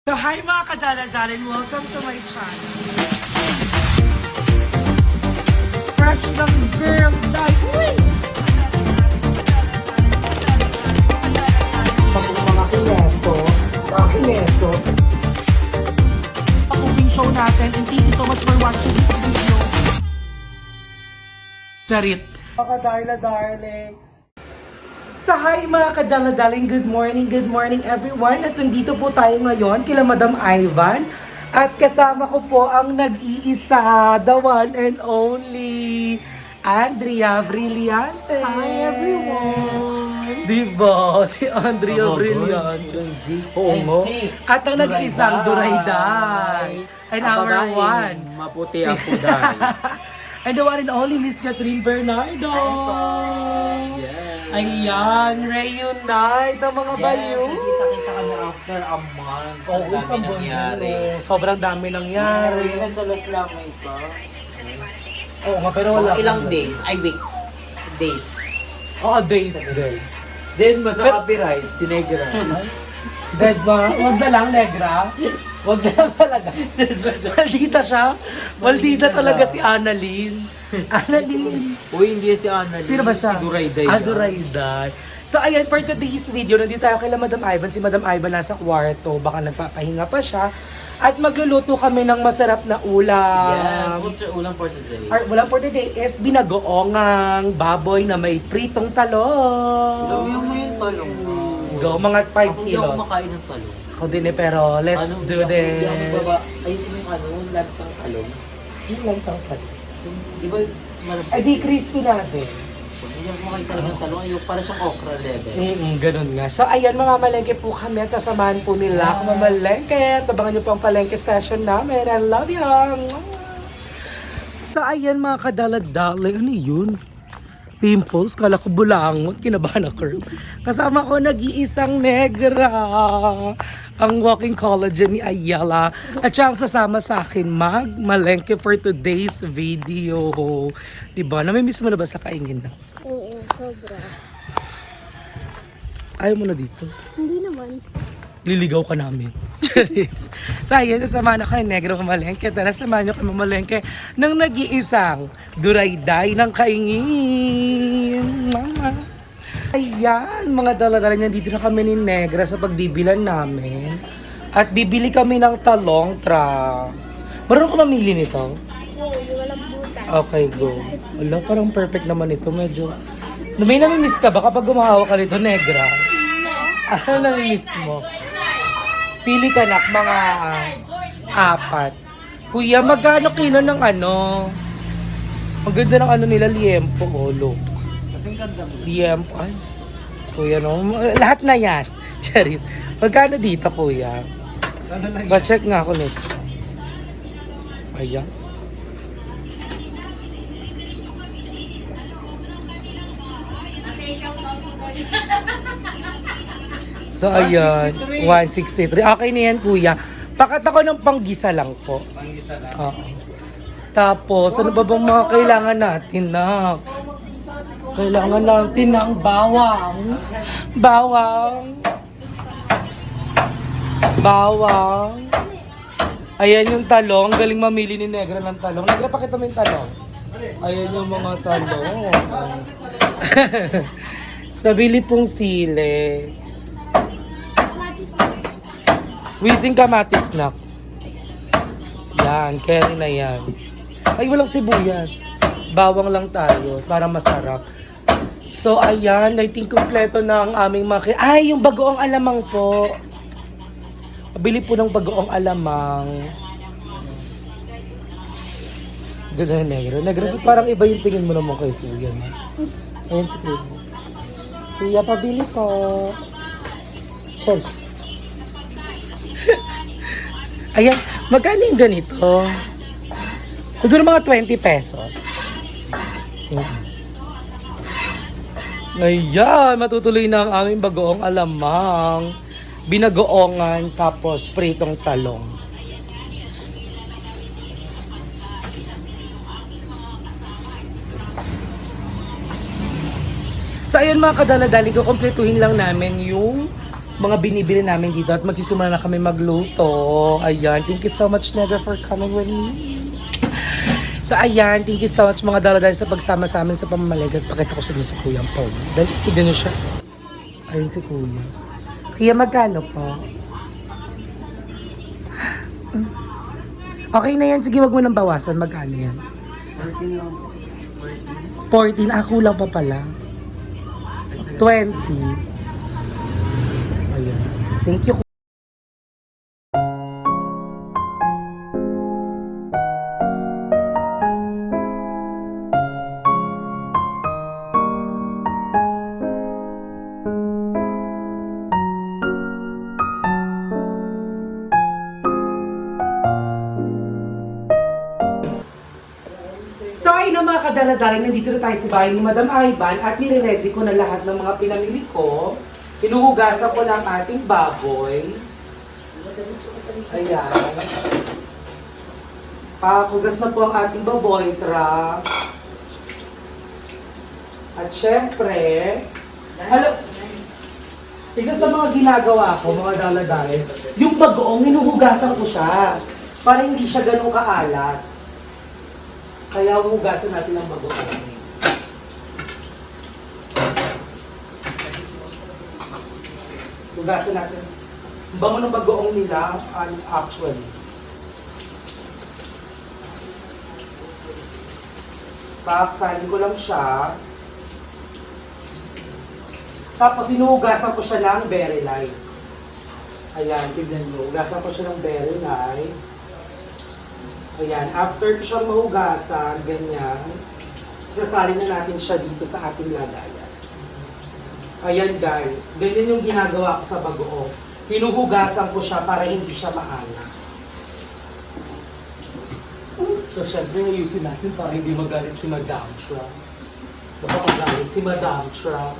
So hi mga kadala-dalin, welcome to my channel. Fresh ng girl life. Uy! Mga kineso. Cooking show natin and thank you so much for watching this video. Charit. Mga darling. So hi mga kadala-daling, good morning everyone. At nandito po tayo ngayon kila Madam Ivan. At kasama ko po ang nag-iisa, the one and only, Andrea Brillante. Hi everyone! Diba? Si Andrea Brillante. Oo mo. At ang nag-iisang Durayday. And our one. Maputi ang puday. And the one and only Miss Catherine Bernardo. Yes. Ayan, reunite ang mga bayo. Kita kami after a month. Oo, isang buwan na. Sobrang dami nangyari. Nasalas lang ito. Oo nga, pero wala. Ilang days? Ay, weeks. Days. Oo, days. Then, mas copyright. Tinegra. Dead ba? Huwag na lang, negra. Huwag na lang talaga. Maldita siya. Maldita talaga si Annalyn. Annalyn. Uy, hindi si Annalyn. Sino ba siya? Si Durayday. Durayday. So ayan, for today's video, nandito tayo kay Madam Ivan. Si Madam Ivan nasa kwarto, baka nagpapahinga pa siya. At magluluto kami ng masarap na ulam. Yes, what's your ulam for today? Our ulam for today is binagoongang baboy na may pritong talong. Gawin mo yung talong. Go, mga 5 Hindi ako kilos. makain ng talong. Ako din eh, pero let's do Hindi ako this. baba. Ayun yung lantang talong. Yung lang tang talong. Di ba, Ay, di crispy natin. hindi ako makain talaga ng talong. Ayun, para siyang okra level. Ganun nga. So, ayan, mga malengke po kami at sasamahan po nila ako mamalengke. Tabangan niyo po ang palengke session namin. I love you! So, ayan, mga kadalad-dalay. Ano yun? Pimples? Kala ko bulangot. Kinabahan ako. Kasama ko nag-iisang negra. Ang walking collagen ni Ayala. At siya ang sasama sa akin malengke for today's video. Diba? Namimiss mo na ba sa kaingin na? Oo, sobra. Ayaw mo na dito. Hindi naman. Liligaw ka namin. Charis. So ayan, sasama na kayo negro mamalengke. Tara, samahan nyo kayo mamalengke ng nag-iisang Durayday ng kaingin. Mama. Ayan, mga dala-dala niyan, dito na kami ni Negra sa pagbibilan namin. At bibili kami ng talong tra. Marunong ka mamili nito? Oo, yung walang butas. Okay, go. Wala, parang perfect naman ito. Medyo... May namimiss ka ba kapag gumahawa ka nito, Negra? Ano namimiss mo? Pili ka nak, mga 4. Kuya, magkano kilo ng ano? Ang ganda ng ano nila, liempo, look. Kasing ganda mo. Liempo, ay. Kuya, no? Lahat na yan. Charis. Magkano dito, kuya? Ba-check nga ako nito. Ayan. So, ayan. 163. Okay na yan, kuya. Pakat ako ng panggisa lang po. Panggisa lang. Oo. Tapos, ano ba bang mga kailangan natin na? Kailangan natin ng bawang. Bawang. Ayan yung talong. Galing mamili ni Negra ng talong. Negra, pakita mo yung talong. Ayan yung mga talong. Sabili pong sile. Wizing kamatis na. Yan, carry na yan. Ay, walang sibuyas. Bawang lang tayo para masarap. So, ayan, I think kompleto na ang aming mga... Ay, yung bagoong alamang po. Bili po ng bagoong alamang. Ganda na negro. Negro, parang iba yung tingin mo naman kay Kuya. Ayan si Kuya. Kuya, pabili po. Cheers. Ayan, magkano yung ganito? Siguro mga 20 pesos. Ayan, matutuloy na ang aming bagoong alamang. Binagoongan, tapos pritong talong. So ayun mga kadala-dali, kukumpletuhin lang namin yung mga binibili namin dito at magsisimula na kami magluto. Ayan, thank you so much Negra for coming with me. So ayan, thank you so much mga dala-dala sa pagsama sa amin sa pamamaligay. Pakita ko sa inyo si Kuya Paul. Dahil tignan niyo siya. Ayun si Kuya. Kuya, magkano po? Okay na yan. Sige, wag mo nang bawasan. Magkano yan? 14 lang. 14. Ako lang pa pala. 20. Ayan. Thank you. So ayun na mga kadala-daling, nandito na tayo sa bahay ni Madam Ivan at nire-ready ko na lahat ng mga pinamili ko. Hinuhugasan ko ng ating baboy. Ayan. Hugas na po ang ating baboy truck. At syempre, isa sa mga ginagawa ko, mga dala-daling, yung bagoong, hinuhugasan ko siya para hindi siya ganun kaalat. Kaya hugasan natin ang bagoong. Hugasan natin. Ang bango ng bagoong nila, actually. Paksahin ko lang siya. Tapos hinuhugasan ko siya ng very light. Ayan, tignan mo. Hugasan ko siya ng very light. Ayan, after ko siyang mahugasan, ganyan, isasalin na natin siya dito sa ating lagayan. Ayan guys, ganyan yung ginagawa ko sa bagoong. Hinuhugasan ko siya para hindi siya maalat. So syempre, ayusin natin para hindi magalit si Madam Tra. Baka magalit si Madam Tra.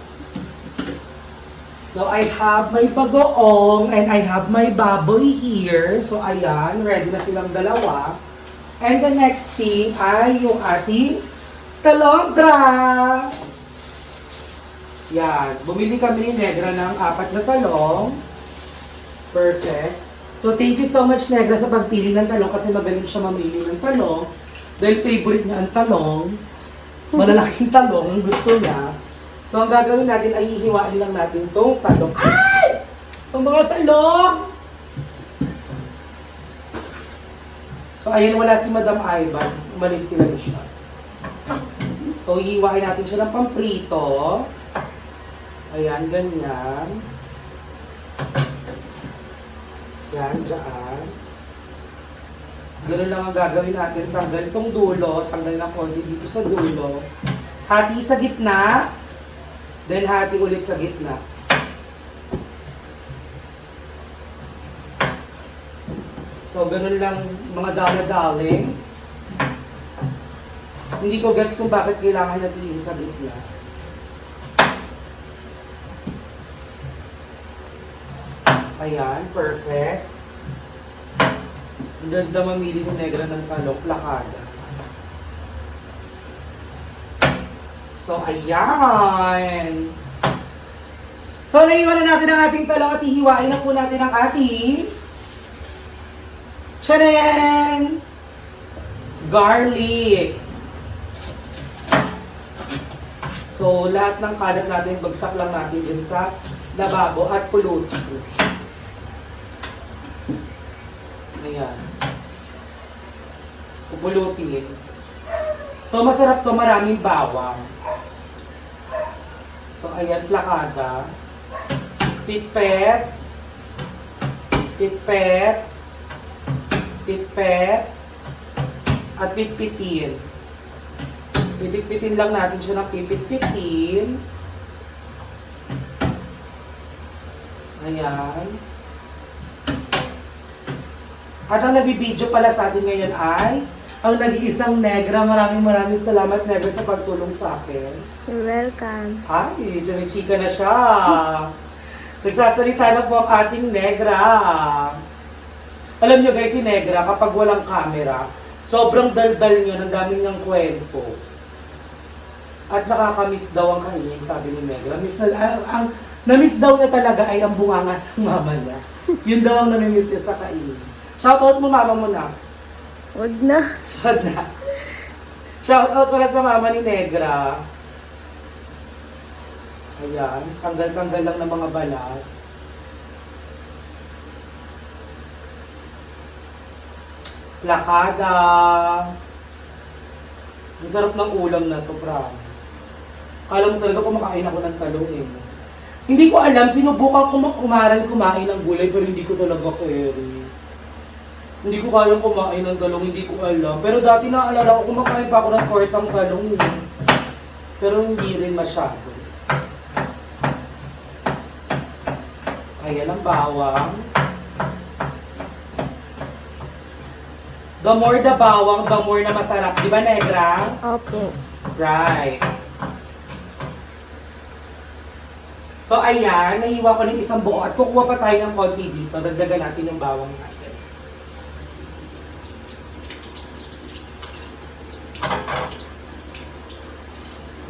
So I have my bagoong and I have my baboy here. So ayan, ready na silang dalawa. And the next thing ay yung ating talongdra. Yan. Bumili kami ni Negra ng 4 na talong. Perfect. So thank you so much Negra sa pagpili ng talong kasi magaling siya mamili ng talong. Dahil favorite niya ang talong. Malalaking talong ang gusto niya. So ang gagawin natin ay hihiwain lang natin itong talong. Ay! Ang mga talong! So ayan, wala si Madam Ivan. Umalis sila na siya. So hihiwain natin siya ng pamprito. Ayan, ganyan. Yan, dyan. Ganun lang ang gagawin natin. Tanggal itong dulo. Tanggal ng konti dito sa dulo. Hati sa gitna. Then hati ulit sa gitna. So, ganun lang mga dala-dalings. Hindi ko gets kung bakit kailangan natin sa gitna. Ayan, perfect. Ang ganda mamili ng Negra ng talong, plakada. So, ayan. So, naiwan na natin ang ating talong at hihiwain na po natin ang ating tcharan! Garlic. So, lahat ng kalat natin, bagsak lang natin din sa lababo at pulutin. Ayan. Pupulutin. So, masarap to, maraming bawang. So, ayan, plakada. Pitpet. Pitpet. Pitpet. At pitpitin. Pipitpitin lang natin siya ng pipitpitin. Ayan. At ang nabibideo pala sa atin ngayon ay ang nag-iisang Negra. Maraming salamat Negra sa pagtulong sa akin. You're welcome. Ay, chika na siya. Nagsasalita na po ang ating Negra. Alam nyo guys, si Negra kapag walang camera, sobrang daldal nyo, ang dami niyang kwento. At nakakamiss daw ang kainin, sabi ni Negra. Na-miss daw niya talaga ay ang bunganga ng mama niya. Yun daw ang nami-miss niya sa kainin. Shoutout mo mama mo na. Wag na. Wag na. Shoutout pala sa mama ni Negra. Ayan, tanggal-tanggal lang ng mga balat. Plakada. Ang sarap ng ulam na to, promise. Kala mo talaga kumakain ako ng talong eh. Hindi ko alam, sinubukan ko kumain ng gulay pero hindi ko talaga carry. Hindi ko kayang kumain ng talong, hindi ko alam. Pero dati naalala ko, kumakain pa ako ng kortang talong eh. Pero hindi rin masyado. Ayan ang bawang. The more the bawang, the more na masarap. Di ba, Negra? Opo. Right. So, ayan. Nahiwa ko ng isang buo. At kukuha pa tayo ng konti dito. Dagdagan natin yung bawang natin.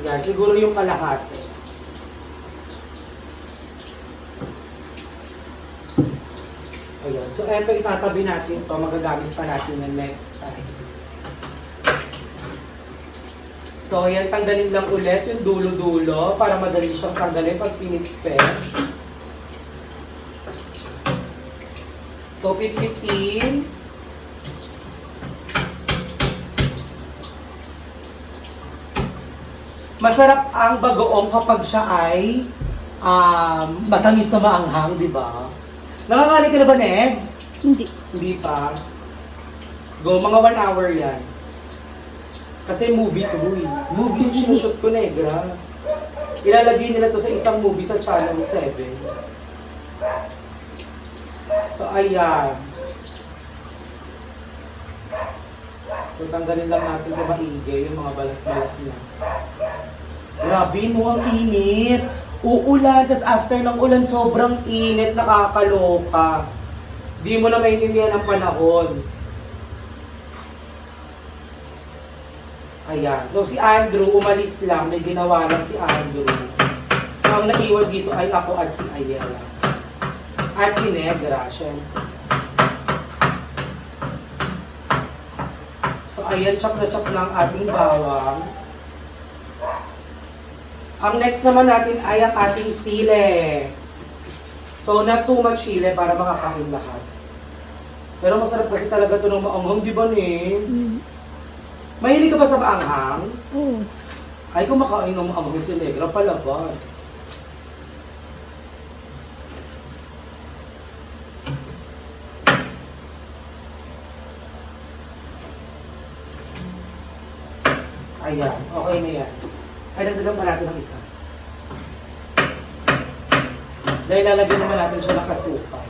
Yan. Siguro yung kalahati. Ayan. So, eto itatabi natin to. Magagamit pa natin yung next time. So, ayan, tanggalin lang ulit yung dulo-dulo para madali siyang tanggalin pag pinipit. So, pipitin. Masarap ang bagoong kapag siya ay matamis na maanghang, di ba? Nakakali ka na ba, Negs? Hindi. Hindi pa. Go, mga 1 hour yan. Kasi movie to eh. Movie yung sinushoot ko, Negra. Ilalagay nila to sa isang movie sa Channel 7. So, ayan. So, tanggalin lang natin kung maigay yung mga balat-balat niya. Grabe, no, ang init. Uulan, tas after ng ulan, sobrang init, nakakaloka. Di mo na maintindihan ang panahon. Ayan. So, si Andrew, umalis lang. May ginawa lang si Andrew. So, ang naiwan dito ay ako at si Ayala. At si Negra, syempre. So, ayan, chop na chop na ang ating bawang. Ang next naman natin ay ang ating sile. So, not too much sile para makakain lahat. Pero masarap kasi talaga ito ng maanghang, di ba, ne? Mahilig ka ba sa maanghang? Ay, kumakain ng maanghang si Negra pala ba? Ayan, okay na yan. Ay, nagdagan pa natin ng isa. Dahil lalagyan naman natin siya ng kasuka.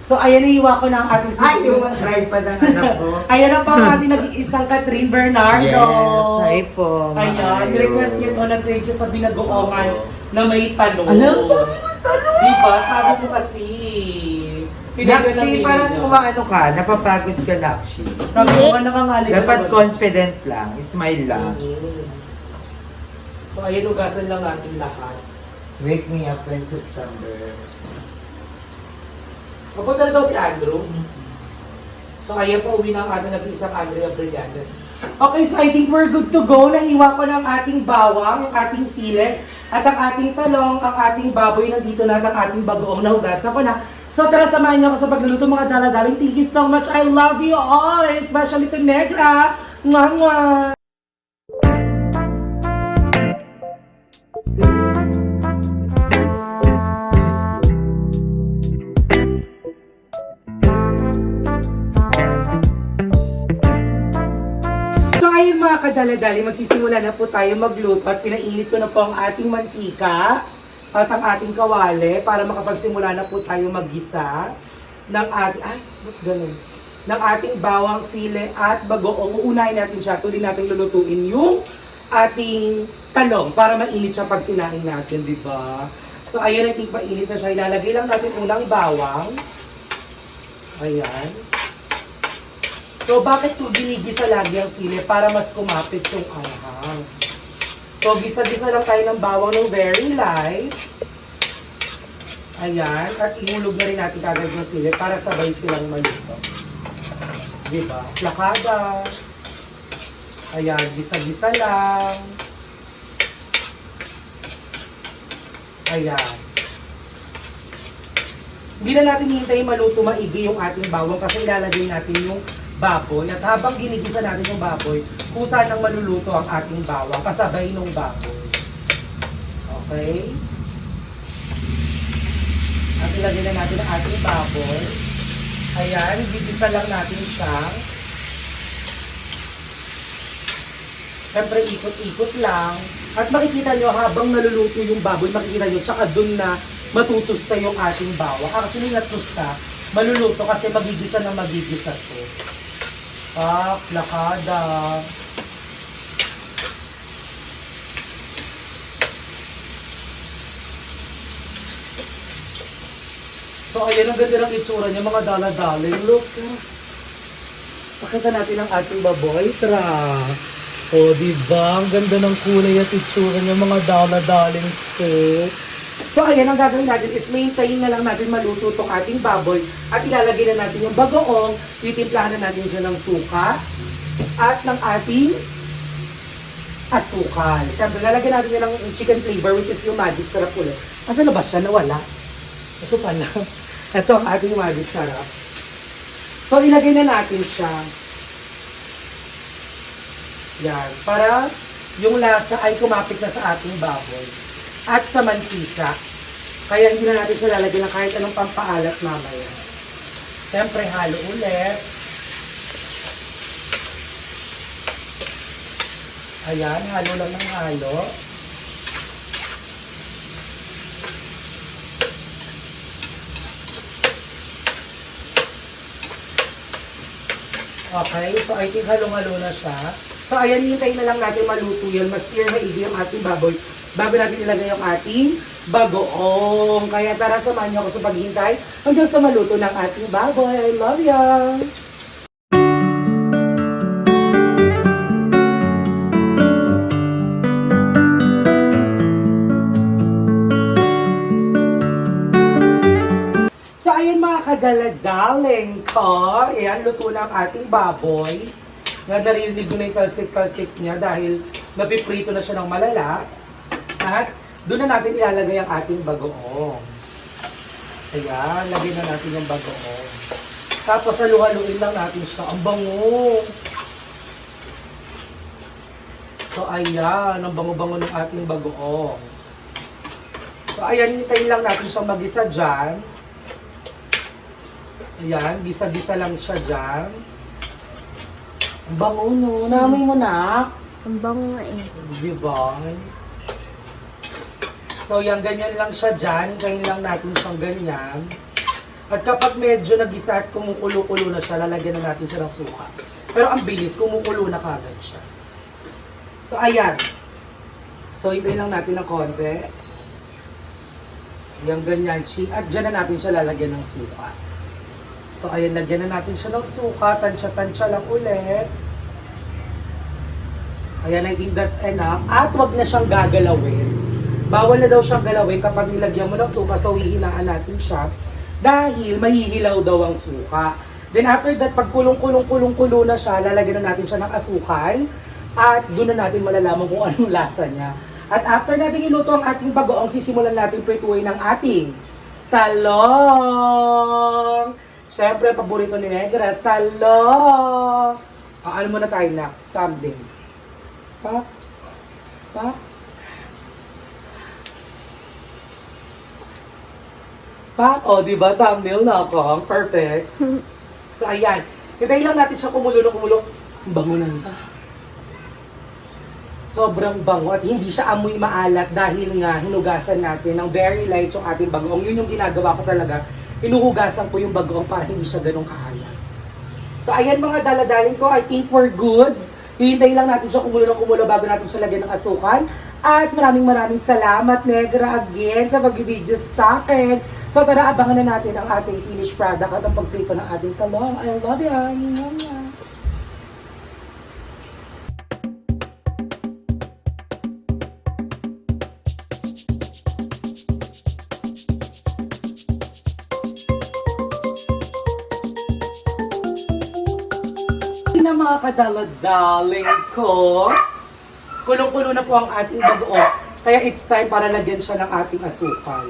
So, ayan, nahiwa ko na ang ating Ay, yung try pa ng anak ko. Ayan ang pa ang ating nag-iisang Catherine Bernardo. Yes, hi po. Ayan, request niya ko nag-trade siya sa binagoongan na may talong. Ano? Ang dami mong talong! Diba? Sabi ko kasi. Nakshi, parang kumaano ka, napapagod ka, Nakshi. Sabi ko nga nakangalit. Dapat confident lang, smile lang. So, ayan, ugasan lang natin lahat. Wake me up when September. Mapunta na daw si Andrew. So, ayan po, uwi na ang ating nag-iisang Andrea Brillantes. Okay, so I think we're good to go. Nahiwa ko ng ating bawang, ang ating sile, at ang ating talong, ang ating baboy. Nandito na at ang ating bagoong nahugasan ko na. So, tara, samahan niyo ako sa pagluluto mga daladaling. Thank you so much. I love you all, and especially to Negra. Mwah, mwah. So ayun mga kadala-dali, magsisimula na po tayo magluto at pinainit ko na po ang ating mantika at ang ating kawali para makapagsimula na po tayo maggisa ng ating, ba't ganun? Ng ating bawang, sile at bagoong. Uunahin natin siya, tuloy natin lulutuin yung ating talong para mainit siya pag kinain natin, di ba? So ayun, I think mainit na siya. Ilalagay lang natin unang bawang. Ayan. So, bakit ko ginigisa lagi ang sili? Para mas kumapit yung anghang. So, gisa-gisa lang tayo ng bawang ng very light. Ayan. At ihulog na rin natin kagad yung sili para sabay silang maluto. Diba? Plakada. Ayan. Gisa-gisa lang. Ayan. Hindi na natin hintayin maluto maigi yung ating bawang kasi ilalagay natin yung baboy. At habang ginigisa natin yung baboy, kung saan ang maluluto ang ating bawang, kasabay ng baboy. Okay? At ilagay na natin ang ating baboy. Ayan, gigisa lang natin siya. Siyempre, ikot-ikot lang. At makikita nyo, habang naluluto yung baboy, makikita nyo, tsaka dun na matutusta yung ating bawang. Actually, natusta, maluluto kasi magigisa na magigisa to. Plakada. So, ayan ang ganda ng itsura niya, mga dala-daling. Look. Pakita natin ang ating baboy. Tara. O, diba? Ang ganda ng kulay at itsura niya, mga dala-daling steak. So, ayan ang gagawin natin is maintain na lang natin maluto itong ating baboy at ilalagay na natin yung bagoong, titimplahan na natin siya ng suka at ng ating asukal. Siyempre, lalagyan natin yan ng chicken flavor which is yung magic sarap ulit. Asa na ba siya? Nawala? Ito pala. Ito ang ating magic sarap. So, ilagay na natin siya. Yan. Para yung lasa ay kumapit na sa ating baboy. At sa mantika. Kaya hindi na natin siya lalagyan ng kahit anong pampaalat mamaya. Siyempre, halo ulit. Ayan, halo lang ng halo. Okay, so I think halong-halo na siya. So ayan, hintayin na lang natin maluto yan. Mas clear maigi ang ating baboy bago natin ilagay yung ating bagoong. Kaya tara, samahan niyo ako sa paghintay hanggang sa maluto ng ating baboy. I love ya! So ayan mga kadaladaling ko, ayan, luto na ang ating baboy. Narinig ko na yung kalsik-kalsik niya dahil napiprito na siya ng malala. At doon na natin ilalagay ang ating bagoong. Ayan, lagyan na natin yung bagoong. Tapos halu-haluin lang natin siya. Ang bango! So ayan, ang bango-bango ng ating bagoong. So ayan, hintayin lang natin siyang mag-isa dyan. Ayan, gisa-gisa lang siya dyan. Ang bango, no? Naamoy mo na? Ang bango nga eh. Diba? So, yan, ganyan lang siya dyan. Hintayin lang natin siyang ganyan. At kapag medyo nagisa at kumukulo-kulo na siya, lalagyan na natin siya ng suka. Pero ang bilis, kumukulo na kagad siya. So, ayan. So, hintayin lang natin ng konti. Yan, ganyan. At dyan na natin siya lalagyan ng suka. So, ayan, lagyan na natin siya ng suka. Tansya-tansya lang ulit. Ayan, I think that's enough. At wag na siyang gagalawin. Bawal na daw siyang galawin kapag nilagyan mo ng suka. So, hihinaan natin siya. Dahil mahihilaw daw ang suka. Then, after that, pag kulong-kulong-kulong-kulo na siya, lalagyan na natin siya ng asukal. At doon na natin malalaman kung anong lasa niya. At after natin iluto ang ating bagoong, sisimulan natin prituin ng ating talong. Siyempre, paborito ni Negra, talong. Ano muna tayo na? Tumbling. Pak. Pak. Pak. O, diba? Thumbnail na ako. Perfect. So, ayan. Hintayin lang natin siya kumulo na kumulo. Bango na nita. Sobrang bango. At hindi siya amoy maalat dahil nga hinugasan natin ng very light yung ating bagoong. Yun yung ginagawa ko talaga. Hinuhugasan ko yung bagoong para hindi siya ganun kaalat. So, ayan mga daladaling ko. I think we're good. Hihintayin lang natin siya kumulo ng kumulo bago natin siya lagyan ng asukal. At maraming salamat, Negra, again sa pag-video sa akin. So tara, abangan na natin ang ating finished product at ang pagprito ng ating talong. I love you! na mga kadaladaling ko. Kulong-kulo na po ang ating bagoong. Kaya it's time para lagyan siya ng ating asukal.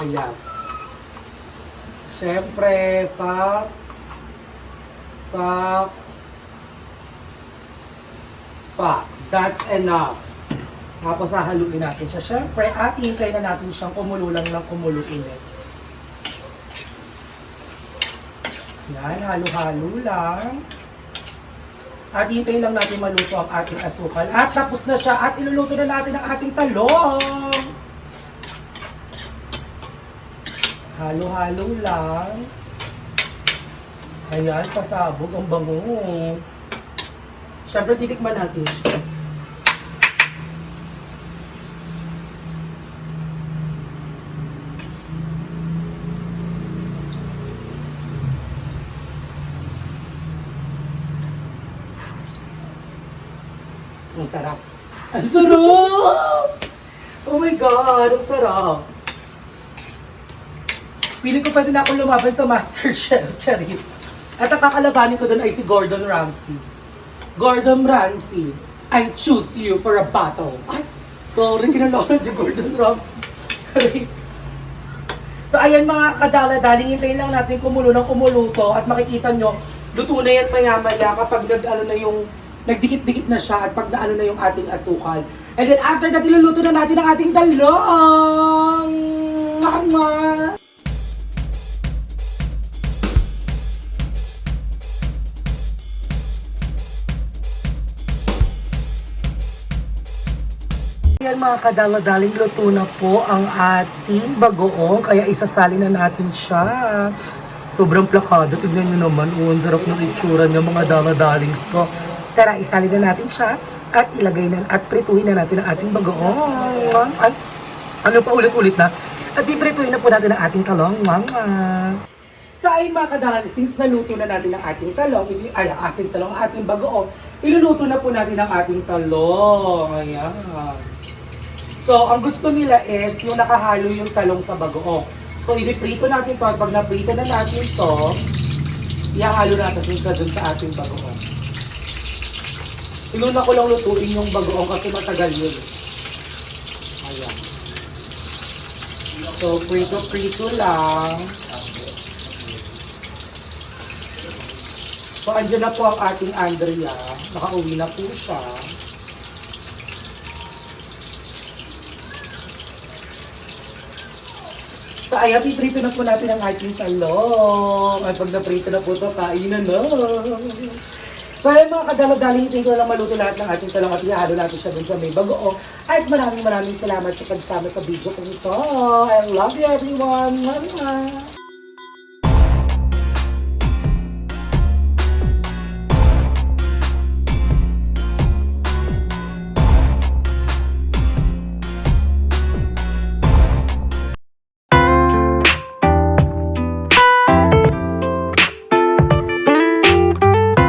Ayan. Siyempre, pak. That's enough. Tapos hahaluin natin siya. Siyempre, at hintay na natin siyang kumulo lang ng kumulo ulit. Yan, halo-halo lang. At hintayin lang natin maluto ang ating asukal. At tapos na siya at iluluto na natin ang ating talong. Halo-halo lang. Ayan, pasabog ang bango. Siyempre, titikman natin siya. Ang sarap. Ang sarap! Oh my God, ang sarap. Piling ko pwede na akong lumaban sa MasterChef, Charis. At ang kakalabanin ko doon ay si Gordon Ramsay. Gordon Ramsay, I choose you for a battle. Ay, sorry, kinalakan si Gordon Ramsay. So ayan mga kadala-daling, hintayin lang natin kumulo ng kumuluto at makikita nyo, luto na yan maya-maya kapag nagdikit-dikit na siya at pag naano na yung ating asukal. And then after that, iluluto na natin ang ating talong! Mama! Ayan mga kadala-daling, luto na po ang ating bagoong, kaya isasali na natin siya. Sobrang plakado, tignan nyo naman, ang sarap ng itsura niya mga dala-dalings ko. Tara, isali na natin siya at ilagay na at prituhin na natin ang ating bagoong. Ay, ano pa ulit-ulit na? At iprituhin na po natin ang ating talong, mama. Sa ay mga kadalisings, naluto na natin ang ating talong, ating bagoong. Iluluto na po natin ang ating talong. Ayan. So, ang gusto nila is yung nakahalo yung talong sa bagoong. So, ipiprito natin to at pag naprito na natin to, ihahalo natin siya dun sa ating bagoong. Inuna ko lang lutuin yung bagoong kasi matagal yun. Ayan. So, prito-prito lang. So, andyan na po ang ating Andrea. Nakauwi na po siya. So, ayan, piprito na po natin ang ating talong. At pag naprito na po ito, kainan na. So ayun mga kadala-daling, itin ko lang maluto lahat ng ating talong at ihalo natin siya dun sa may bagoong. At maraming salamat sa pagsama sa video ko ito. I love you everyone! Mama!